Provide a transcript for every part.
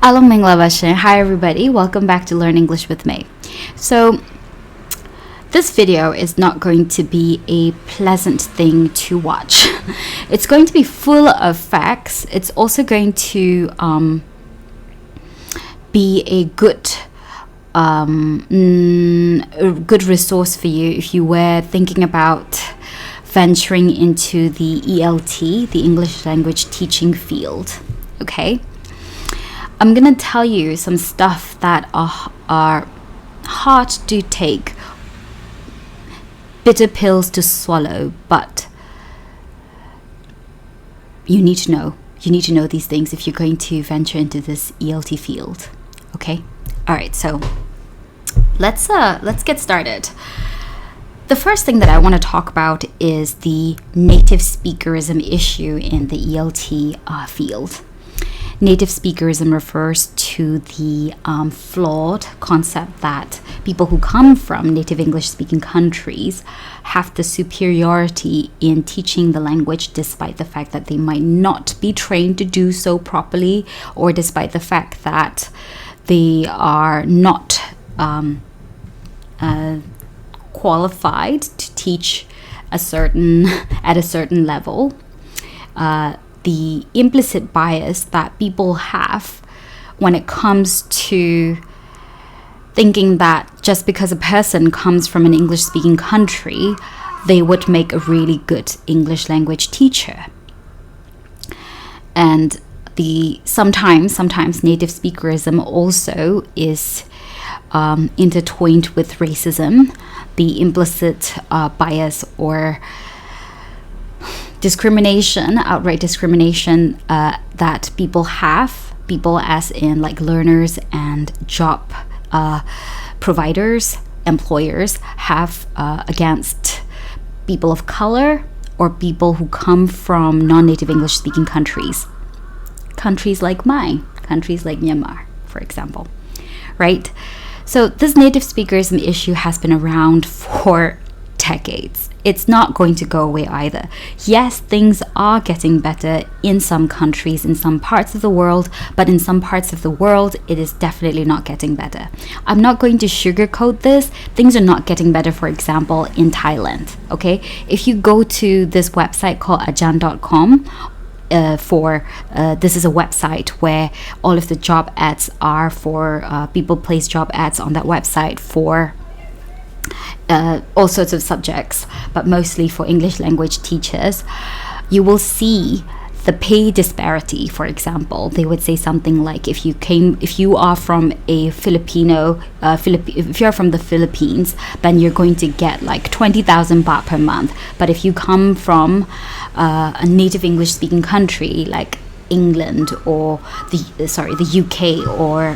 Alam Mingla Bashin. Hi everybody, welcome back to Learn English with May. So this video is not going to be a pleasant thing to watch. It's going to be full of facts. It's also going to be a good resource for you if you were thinking about venturing into the ELT, the English language teaching field. Okay, I'm gonna tell you some stuff that are hard to take, bitter pills to swallow, but you need to know. You need to know these things if you're going to venture into this ELT field. Okay, all right. So let's get started. The first thing that I want to talk about is the native speakerism issue in the ELT field. Native speakerism refers to the flawed concept that people who come from native English-speaking countries have the superiority in teaching the language, despite the fact that they might not be trained to do so properly, or despite the fact that they are not qualified to teach at a certain level. The implicit bias that people have when it comes to thinking that just because a person comes from an English-speaking country, they would make a really good English language teacher. And sometimes native speakerism also is intertwined with racism, the implicit bias or discrimination, outright discrimination that people as in like learners and job providers, employers have against people of color or people who come from non-native English speaking countries like mine, countries like Myanmar, for example, right? So this native speakerism issue has been around for decades. It's not going to go away either. Yes, things are getting better in some countries, in some parts of the world, but in some parts of the world, it is definitely not getting better. I'm not going to sugarcoat this. Things are not getting better, for example, in Thailand, okay? If you go to this website called ajan.com, this is a website where all of the job ads are for people place job ads on that website for all sorts of subjects, but mostly for English language teachers. You will see the pay disparity. For example, they would say something like, if you are from a if you're from the Philippines, then you're going to get like 20,000 baht per month. But if you come from a native English speaking country like England or the UK or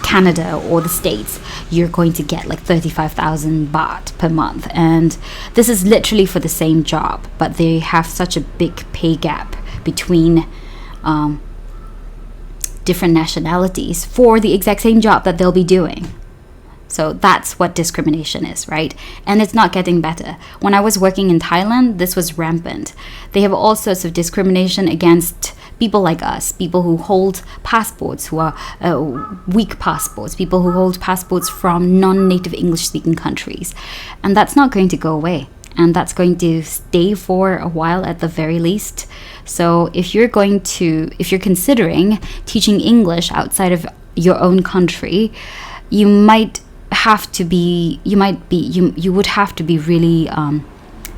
Canada or the States, you're going to get like 35,000 baht per month. And this is literally for the same job, but they have such a big pay gap between different nationalities for the exact same job that they'll be doing. So that's what discrimination is, right? And it's not getting better. When I was working in Thailand, this was rampant. They have all sorts of discrimination against people like us, people who hold passports, who are weak passports, people who hold passports from non-native English-speaking countries. And that's not going to go away. And that's going to stay for a while at the very least. So if you're considering teaching English outside of your own country, you would have to be really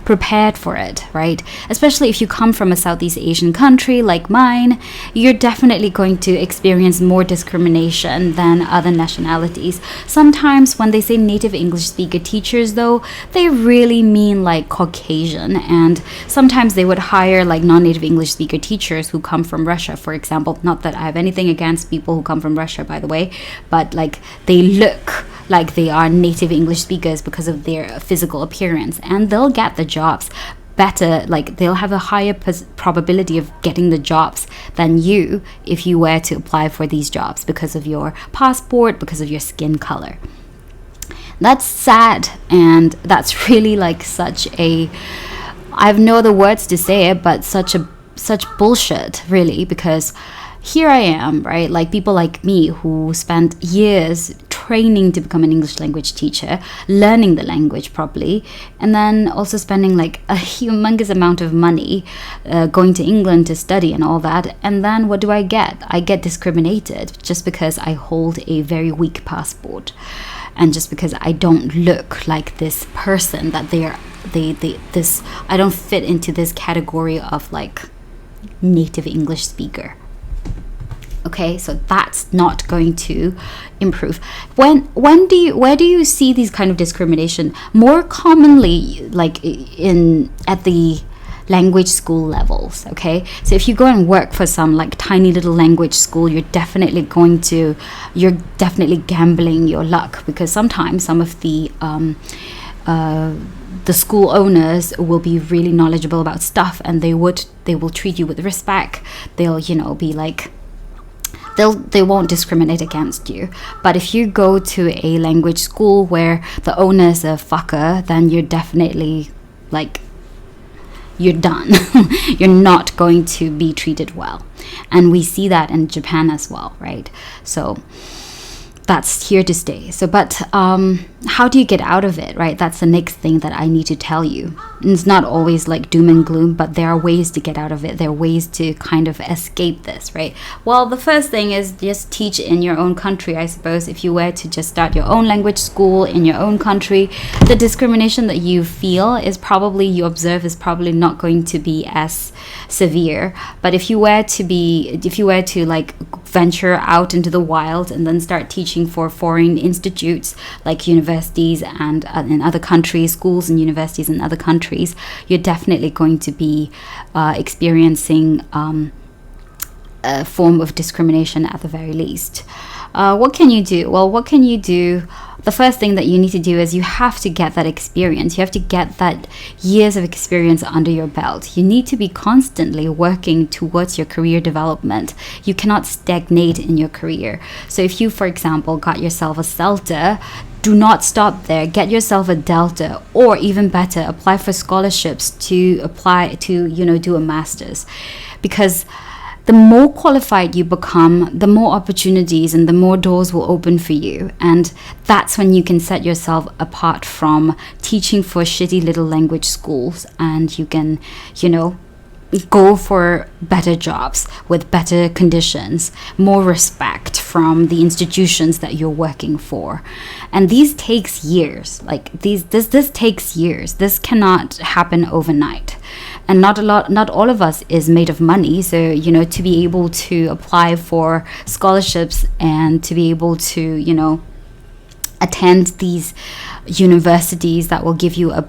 prepared for it, right? Especially if you come from a Southeast Asian country like mine, you're definitely going to experience more discrimination than other nationalities. Sometimes when they say native English speaker teachers, though, they really mean like Caucasian, and sometimes they would hire like non-native English speaker teachers who come from Russia, for example. Not that I have anything against people who come from Russia, by the way, but like they look like they are native English speakers because of their physical appearance, and they'll get the jobs better, like they'll have a higher probability of getting the jobs than you if you were to apply for these jobs because of your passport, because of your skin color. That's sad, and that's really like such a, I have no other words to say it, but such bullshit, really, because here I am, right? Like people like me who spent years training to become an English language teacher, learning the language properly, and then also spending like a humongous amount of money going to England to study and all that. And then what do I get? I get discriminated just because I hold a very weak passport, and just because I don't look like this person that this I don't fit into this category of like native English speaker. Okay, so that's not going to improve. Where do you see these kind of discrimination more commonly? Like at the language school levels. Okay, so if you go and work for some like tiny little language school, you're definitely gambling your luck, because sometimes some of the school owners will be really knowledgeable about stuff, and they will treat you with respect. They'll be like, they won't discriminate against you. But if you go to a language school where the owner is a fucker, then you're definitely like, you're done. You're not going to be treated well. And we see that in Japan as well, right? So that's here to stay. So, but how do you get out of it, right? That's the next thing that I need to tell you. And it's not always like doom and gloom, but there are ways to get out of it. There are ways to kind of escape this, right? Well, the first thing is just teach in your own country, I suppose. If you were to just start your own language school in your own country, the discrimination that you feel you observe is probably not going to be as severe. But if you were to like venture out into the wild and then start teaching for foreign institutes like universities and in other countries, schools and universities in other countries, you're definitely going to be experiencing a form of discrimination at the very least. What can you do? Well, what can you do? The first thing that you need to do is you have to get that experience. You have to get that years of experience under your belt. You need to be constantly working towards your career development. You cannot stagnate in your career. So if you, for example, got yourself a CELTA, do not stop there. Get yourself a Delta, or even better, apply for scholarships to do a master's. Because the more qualified you become, the more opportunities and the more doors will open for you. And that's when you can set yourself apart from teaching for shitty little language schools, and you can, go for better jobs with better conditions, more respect from the institutions that you're working for. And these takes years. This takes years. This cannot happen overnight. And not all of us is made of money. So, to be able to apply for scholarships and to be able to, attend these universities that will give you a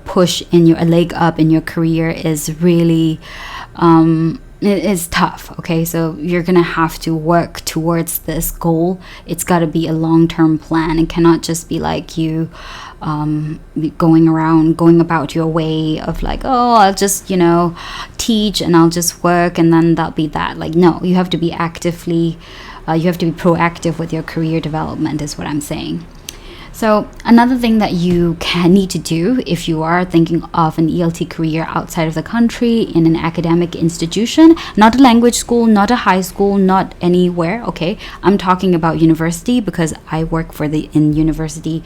leg up in your career is really, it is tough. Okay, so you're gonna have to work towards this goal. It's got to be a long-term plan. It cannot just be like you going about your way of like, oh, I'll just teach and I'll just work and then that'll be that. Like, no, you have to be proactive with your career development, is what I'm saying. So another thing that you need to do if you are thinking of an ELT career outside of the country in an academic institution, not a language school, not a high school, not anywhere, okay? I'm talking about university because I work in university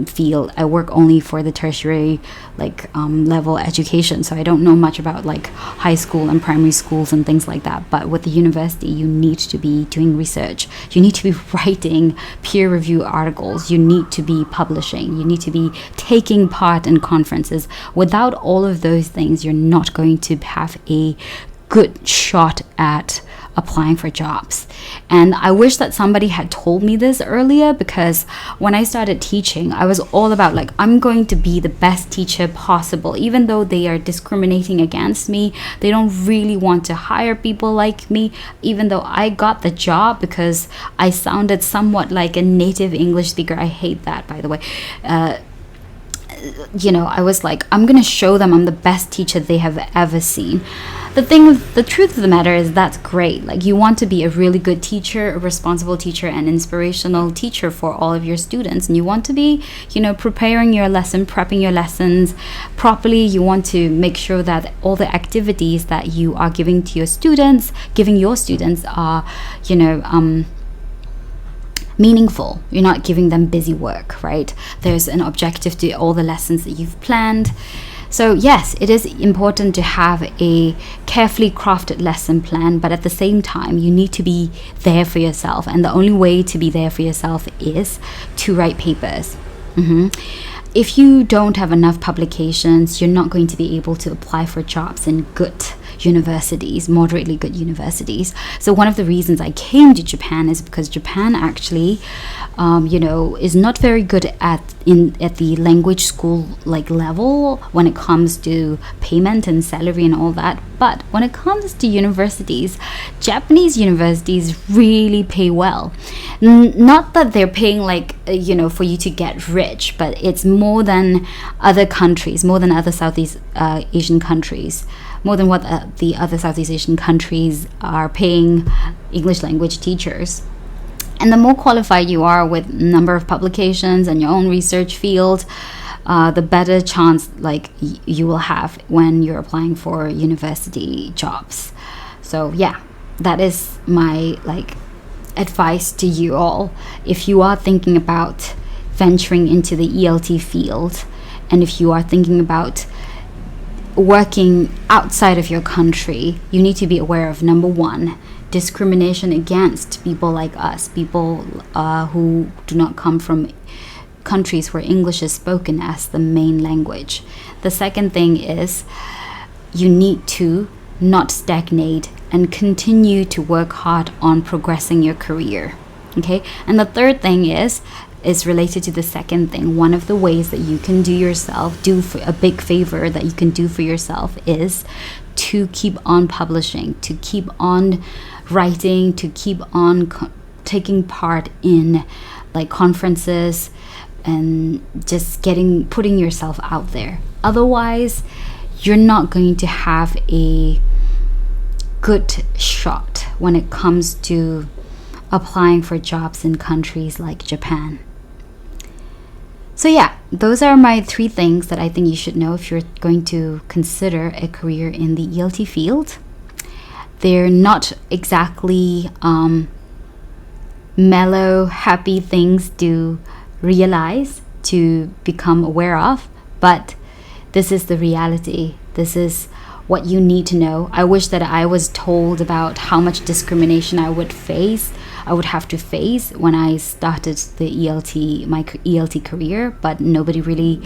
field. I work only for the tertiary level education, so I don't know much about like high school and primary schools and things like that. But with the university, you need to be doing research. You need to be writing peer review articles. You need to be publishing. You need to be taking part in conferences. Without all of those things, you're not going to have a good shot at applying for jobs. And I wish that somebody had told me this earlier, because when I started teaching, I was all about like, I'm going to be the best teacher possible. Even though they are discriminating against me, they don't really want to hire people like me, even though I got the job because I sounded somewhat like a native English speaker. I hate that, by the way. I was like, I'm gonna show them I'm the best teacher they have ever seen. The truth of the matter is that's great. Like, you want to be a really good teacher, a responsible teacher, and inspirational teacher for all of your students. And you want to be, preparing your lesson, prepping your lessons properly. You want to make sure that all the activities that you are giving your students are, meaningful. You're not giving them busy work, right? There's an objective to all the lessons that you've planned. So yes, it is important to have a carefully crafted lesson plan, but at the same time, you need to be there for yourself. And the only way to be there for yourself is to write papers. If you don't have enough publications, you're not going to be able to apply for jobs in good universities, moderately good universities. So one of the reasons I came to Japan is because Japan actually is not very good at the language school level when it comes to payment and salary and all that. But when it comes to universities, Japanese universities really pay well. Not that they're paying for you to get rich, but it's more than other countries, more than other Southeast Asian countries, more than what the other Southeast Asian countries are paying English language teachers. And the more qualified you are with number of publications and your own research field, the better chance you will have when you're applying for university jobs. So yeah, that is my advice to you all. If you are thinking about venturing into the ELT field, and if you are thinking about working outside of your country, you need to be aware of, number one, discrimination against people like us, people who do not come from countries where English is spoken as the main language. The second thing is you need to not stagnate and continue to work hard on progressing your career. Okay? And the third thing is related to the second thing. One of the ways that you can do for a big favor that you can do for yourself is to keep on publishing, to keep on writing, to keep on taking part in conferences, and just putting yourself out there. Otherwise, you're not going to have a good shot when it comes to applying for jobs in countries like Japan. So yeah, those are my 3 things that I think you should know if you're going to consider a career in the ELT field. They're not exactly mellow, happy things to realize, to become aware of, but this is the reality. This is what you need to know. I wish that I was told about how much discrimination I would have to face when I started my ELT career, but nobody really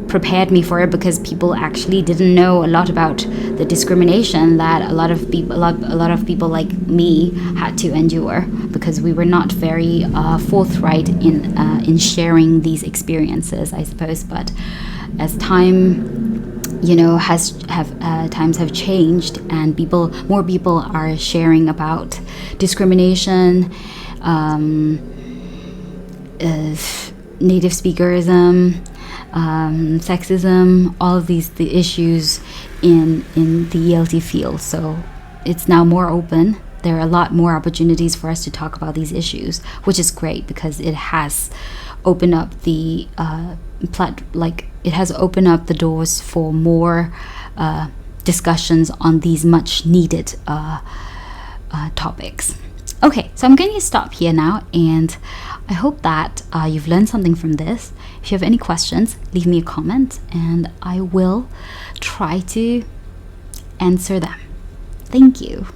prepared me for it, because people actually didn't know a lot about the discrimination that a lot of people like me had to endure, because we were not very forthright in sharing these experiences, I suppose. But as times have changed, and more people are sharing about discrimination, native speakerism, sexism, all of the issues in the ELT field. So it's now more open. There are a lot more opportunities for us to talk about these issues, which is great, because it has opened up the doors for more discussions on these much needed topics. Okay, so I'm going to stop here now, and I hope that you've learned something from this. If you have any questions, leave me a comment, and I will try to answer them. Thank you.